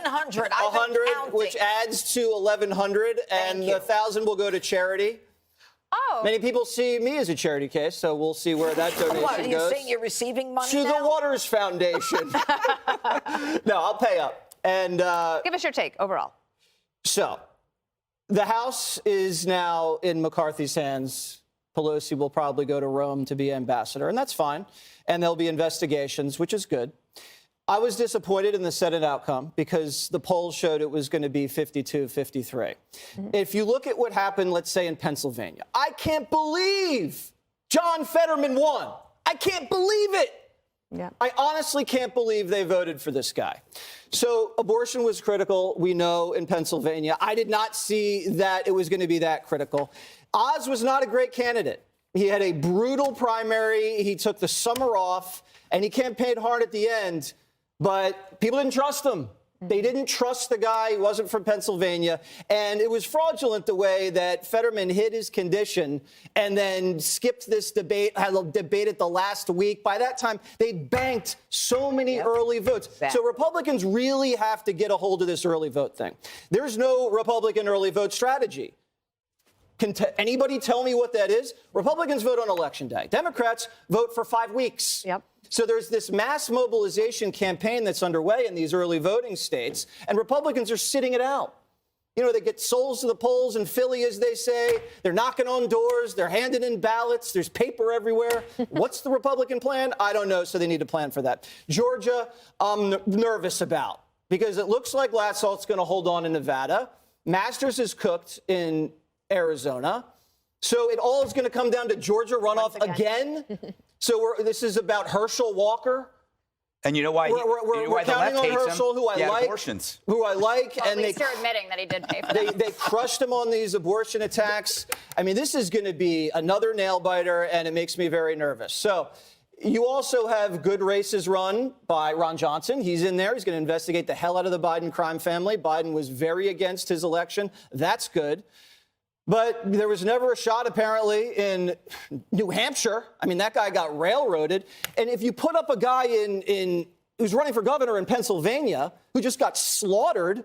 1,100. 100, which adds to 1,100, and the 1,000 will go to charity. Oh. Many people see me as a charity case, so we'll see where that donation What, are you goes. saying you're receiving money to now? the Waters Foundation. No, I'll pay up. And give us your take overall. So, the House is now in McCarthy's hands. Pelosi will probably go to Rome to be ambassador, and that's fine. And there'll be investigations, which is good. I was disappointed in the Senate outcome because the polls showed it was going to be 52-53. If you look at what happened, let's say, in Pennsylvania, I can't believe John Fetterman won. I can't believe it. Yeah. I honestly can't believe they voted for this guy. So abortion was critical, we know, in Pennsylvania. I did not see that it was going to be that critical. Oz was not a great candidate. He had a brutal primary. He took the summer off, and he campaigned hard at the end. But people didn't trust him. They didn't trust the guy. He wasn't from Pennsylvania. And it was fraudulent the way that Fetterman hid his condition and then skipped this debate, had a debate at the last week. By that time, they'd banked so many early votes. So Republicans really have to get a hold of this early vote thing. There's no Republican early vote strategy. Can anybody tell me what that is? Republicans vote on Election Day. Democrats vote for 5 weeks. Yep. So there's this mass mobilization campaign that's underway in these early voting states, and Republicans are sitting it out. You know, they get souls to the polls in Philly, as they say. They're knocking on doors. They're handing in ballots. There's paper everywhere. What's the Republican plan? I don't know, so they need to plan for that. Georgia, I'm nervous about, because it looks like Latsalt's going to hold on in Nevada. Masters is cooked in Arizona. So it all is going to come down to Georgia runoff again. So this is about Herschel Walker. And you know why? We're counting on Herschel, who I like. Abortions. Who I like. Well, and at least you're admitting that he did pay for that. They crushed him on these abortion attacks. I mean, this is going to be another nail biter, and it makes me very nervous. So you also have good races run by Ron Johnson. He's in there. He's going to investigate the hell out of the Biden crime family. Biden was very against his election. That's good. But there was never a shot, apparently, in New Hampshire. I mean, that guy got railroaded. And if you put up a guy who's running for governor in Pennsylvania who just got slaughtered,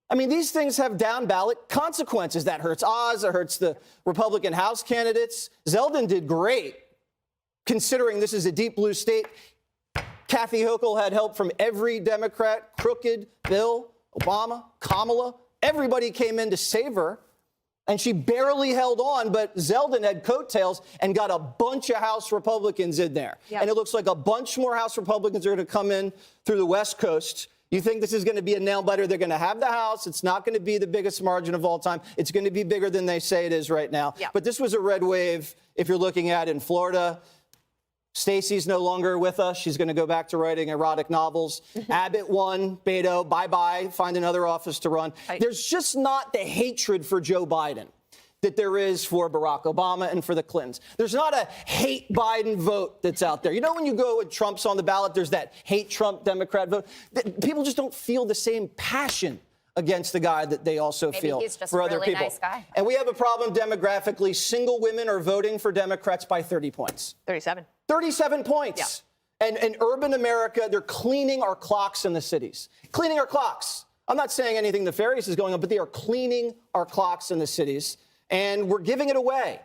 I mean, these things have down-ballot consequences. That hurts Oz. It hurts the Republican House candidates. Zeldin did great, considering this is a deep blue state. Kathy Hochul had help from every Democrat, Crooked, Bill, Obama, Kamala. Everybody came in to save her. And she barely held on, but Zeldin had coattails and got a bunch of House Republicans in there. Yep. And it looks like a bunch more House Republicans are going to come in through the West Coast. You think this is going to be a nail-biter? They're going to have the House. It's not going to be the biggest margin of all time. It's going to be bigger than they say it is right now. Yep. But this was a red wave, if you're looking at in Florida. Stacey's no longer with us. She's going to go back to writing erotic novels. Abbott won. Beto, bye-bye. Find another office to run. There's just not the hatred for Joe Biden that there is for Barack Obama and for the Clintons. There's not a hate Biden vote that's out there. You know, when you go with Trump's on the ballot, there's that hate Trump Democrat vote. People just don't feel the same passion against the guy that they also feel for other people. Nice guy. And we have a problem demographically. Single women are voting for Democrats by 30 points. 37. 37 points. Yeah. And in urban America, they're cleaning our clocks in the cities. Cleaning our clocks. I'm not saying anything nefarious is going on, but they are cleaning our clocks in the cities. And we're giving it away.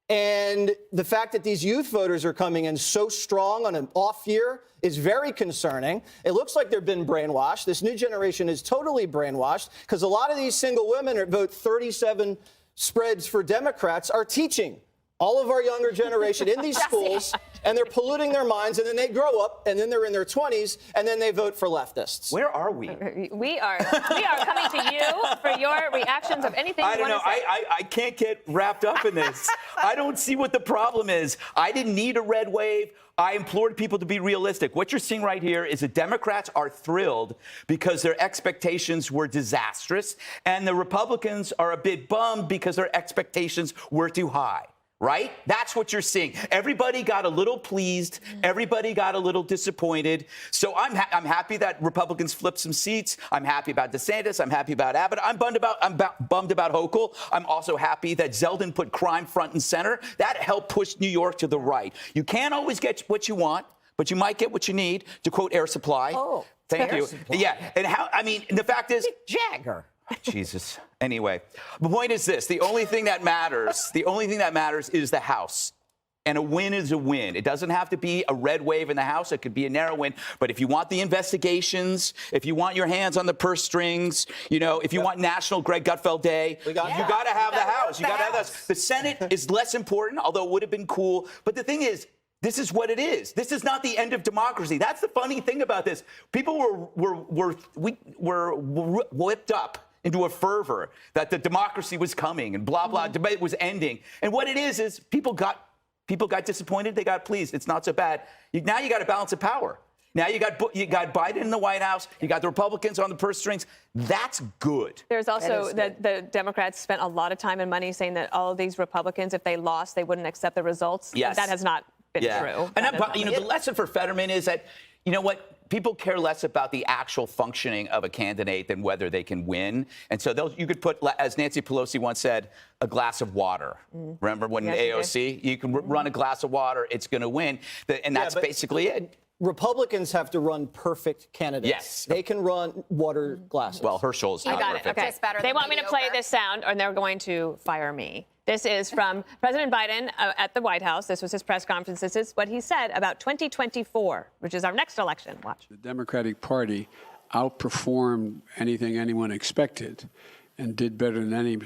And the fact that these youth voters are coming in so strong on an off year is very concerning. It looks like they've been brainwashed. This new generation is totally brainwashed because a lot of these single women that vote 37 spreads for Democrats are teaching all of our younger generation in these schools, and they're polluting their minds, and then they grow up, and then they're in their 20s, and then they vote for leftists. Where are we? We are coming to you for your reactions of anything I you don't know. want to say. I can't get wrapped up in this. I don't see what the problem is. I didn't need a red wave. I implored people to be realistic. What you're seeing right here is the Democrats are thrilled because their expectations were disastrous, and the Republicans are a bit bummed because their expectations were too high. Right? That's what you're seeing. Everybody got a little pleased. Everybody got a little disappointed. So I'm happy that Republicans flipped some seats. I'm happy about DeSantis. I'm happy about Abbott. I'm bummed about Hochul. I'm also happy that Zeldin put crime front and center. That helped push New York to the right. You can't always get what you want, but you might get what you need, to quote Air Supply. Oh, thank Air you. Supply. Yeah, and the fact is, Jagger. Jesus. Anyway, the point is this: the only thing that matters is the House. And a win is a win. It doesn't have to be a red wave in the House. It could be a narrow win. But if you want the investigations, if you want your hands on the purse strings, if you want National Greg Gutfeld Day, you got to have the House. You got to have this. The Senate is less important, although it would have been cool. But the thing is, this is what it is. This is not the end of democracy. That's the funny thing about this. People were whipped up into a fervor that the democracy was coming and blah, blah, debate was ending. And what it is people got disappointed. They got pleased. It's not so bad. Now you got a balance of power. Now you got Biden in the White House. You got the Republicans on the purse strings. That's good. There's also the Democrats spent a lot of time and money saying that all of these Republicans, if they lost, they wouldn't accept the results. Yes. That has not been true. And the lesson for Fetterman is that, people care less about the actual functioning of a candidate than whether they can win. And so you could put, as Nancy Pelosi once said, a glass of water. Remember when AOC? You can run a glass of water, it's going to win. And that's basically it. Republicans have to run perfect candidates. Yes. They can run water glasses. Well, Herschel's not got perfect. it. Okay. Just better They than want me to play mediocre. this sound, or they're going to fire me. This is from President Biden at the White House. This was his press conference. This is what he said about 2024, which is our next election. Watch. The Democratic Party outperformed anything anyone expected and did better than any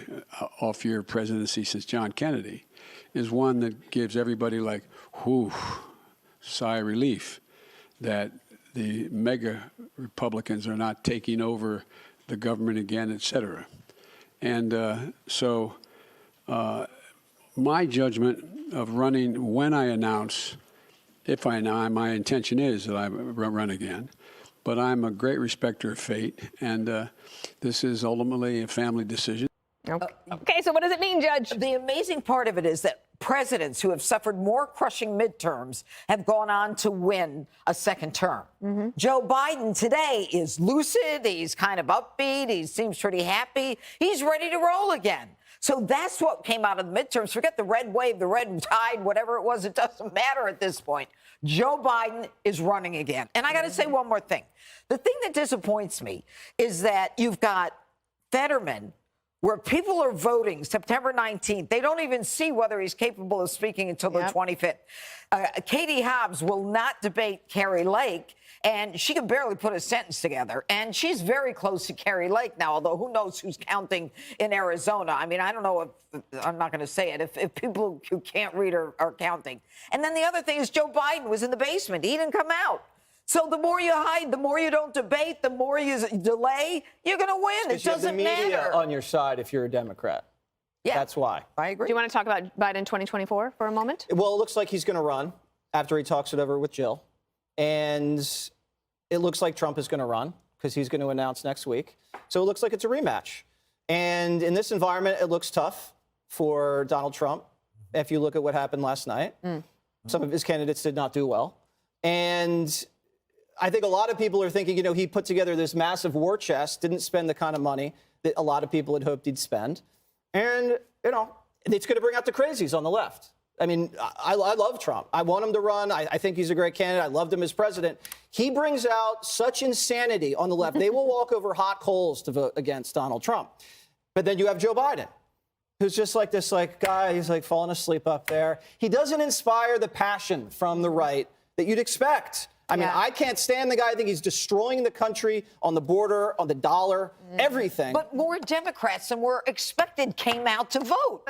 off-year presidency since John Kennedy, is one that gives everybody like, whew, sigh of relief that the mega Republicans are not taking over the government again, et cetera. And my judgment of running when I announce, if I announce, my intention is that I run again, but I'm a great respecter of fate, and this is ultimately a family decision. Okay, so what does it mean, Judge? The amazing part of it is that presidents who have suffered more crushing midterms have gone on to win a second term. Joe Biden today is lucid. He's kind of upbeat. He seems pretty happy. He's ready to roll again. So that's what came out of the midterms. Forget the red wave, the red tide, whatever it was. It doesn't matter at this point. Joe Biden is running again. And I got to say one more thing. The thing that disappoints me is that you've got Fetterman, where people are voting September 19th. They don't even see whether he's capable of speaking until the 25th. Katie Hobbs will not debate Carrie Lake, and she can barely put a sentence together. And she's very close to Carrie Lake now, although who knows who's counting in Arizona. I mean, I don't know if, I'm not going to say it, if people who can't read are counting. And then the other thing is Joe Biden was in the basement. He didn't come out. So the more you hide, the more you don't debate, the more you delay, you're going to win. It doesn't you have the media matter. on your side if you're a Democrat. Yeah, That's why. I agree. Do you want to talk about Biden 2024 for a moment? Well, it looks like he's going to run after he talks it over with Jill. And it looks like Trump is going to run because he's going to announce next week. So it looks like it's a rematch. And in this environment, it looks tough for Donald Trump. If you look at what happened last night, some of his candidates did not do well. And I think a lot of people are thinking, he put together this massive war chest, didn't spend the kind of money that a lot of people had hoped he'd spend. And, it's going to bring out the crazies on the left. I mean, I love Trump. I want him to run. I think he's a great candidate. I loved him as president. He brings out such insanity on the left. They will walk over hot coals to vote against Donald Trump. But then you have Joe Biden, who's just like this guy. He's like falling asleep up there. He doesn't inspire the passion from the right that you'd expect. I mean, I can't stand the guy. I think he's destroying the country on the border, on the dollar, everything. But more Democrats than were expected came out to vote.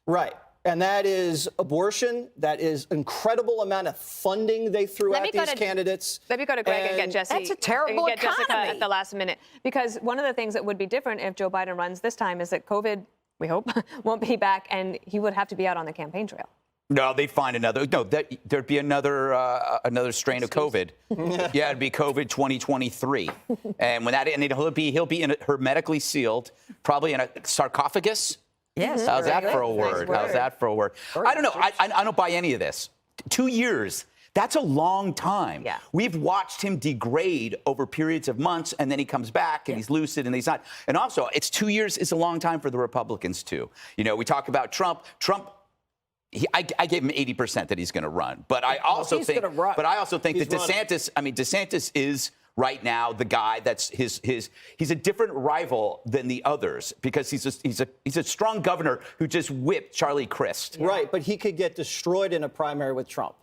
Right. And that is abortion. That is incredible amount of funding they threw at these candidates. Let me go to Greg and get Jesse. That's a terrible get Jessica economy. at the last minute. Because one of the things that would be different if Joe Biden runs this time is that COVID, we hope, won't be back, and he would have to be out on the campaign trail. No, they'd find another. No, there'd be another strain of COVID. Yeah, it'd be COVID 2023, and when he'll be hermetically sealed, probably in a sarcophagus. Yes. How's that for a Nice word? word. How's that for a word? I don't know. I don't buy any of this. 2 years. That's a long time. Yeah. We've watched him degrade over periods of months, and then he comes back, and he's lucid, and he's not. And also, it's 2 years is a long time for the Republicans, too. We talk about Trump. Trump I gave him 80% that he's going to run, but I also he's think, gonna run. but I also think He's that running. DeSantis. I mean, DeSantis is right now the guy that's he's a different rival than the others because he's a strong governor who just whipped Charlie Crist. Right, but he could get destroyed in a primary with Trump,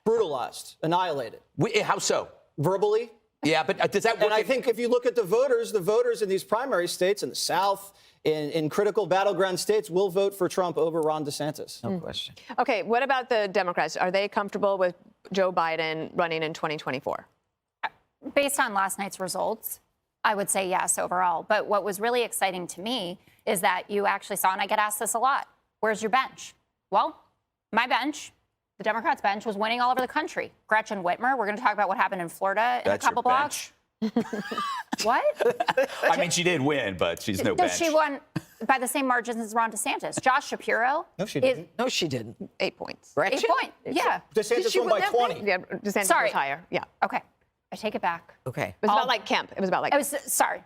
brutalized, annihilated, How so? verbally. Yeah, but does that work? And I think if you look at the voters in these primary states in the South, in critical battleground states, will vote for Trump over Ron DeSantis. No question. Okay, what about the Democrats? Are they comfortable with Joe Biden running in 2024? Based on last night's results, I would say yes overall. But what was really exciting to me is that you actually saw, and I get asked this a lot, where's your bench? Well, my bench, the Democrats' bench, was winning all over the country. Gretchen Whitmer, we're going to talk about what happened in Florida in That's a couple your blocks. What? I mean, she did win, but she's no No, bench. she won by the same margins as Ron DeSantis. Josh Shapiro. No, she didn't. No, she didn't. 8 points. Gretchen? 8 point. Yeah. DeSantis she won win by that 20. Yeah, DeSantis Sorry. was higher. Yeah. It Okay. I take it back. Okay. was about like Kemp. It was about like I was sorry.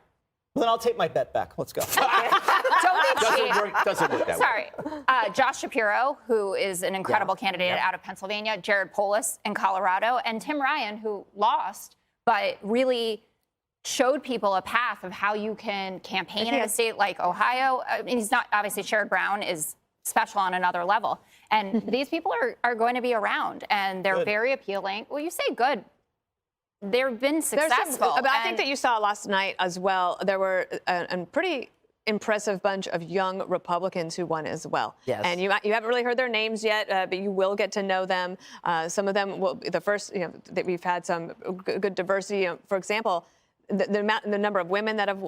Well, then I'll take my bet back. Let's go. Don't be cheap. Doesn't work that way. Sorry. Josh Shapiro, who is an incredible candidate out of Pennsylvania, Jared Polis in Colorado, and Tim Ryan, who lost, but really showed people a path of how you can campaign in a state like Ohio. I mean, he's not, obviously, Sherrod Brown is special on another level. And these people are going to be around, and they're very appealing. Well, you say good. They've been successful. But I think that you saw last night as well. There were a pretty impressive bunch of young Republicans who won as well. Yes. And you haven't really heard their names yet, but you will get to know them. Some of them will be the first, that we've had some good diversity. For example, the number of women that have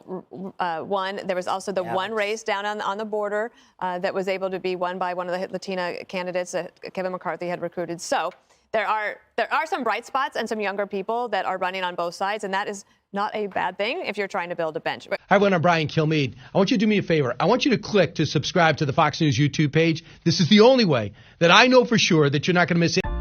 won. There was also the one race down on the border that was able to be won by one of the Latina candidates that Kevin McCarthy had recruited. So there are some bright spots and some younger people that are running on both sides, and that is not a bad thing if you're trying to build a bench. Hi, everyone. I'm Brian Kilmeade. I want you to do me a favor. I want you to click to subscribe to the Fox News YouTube page. This is the only way that I know for sure that you're not going to miss it.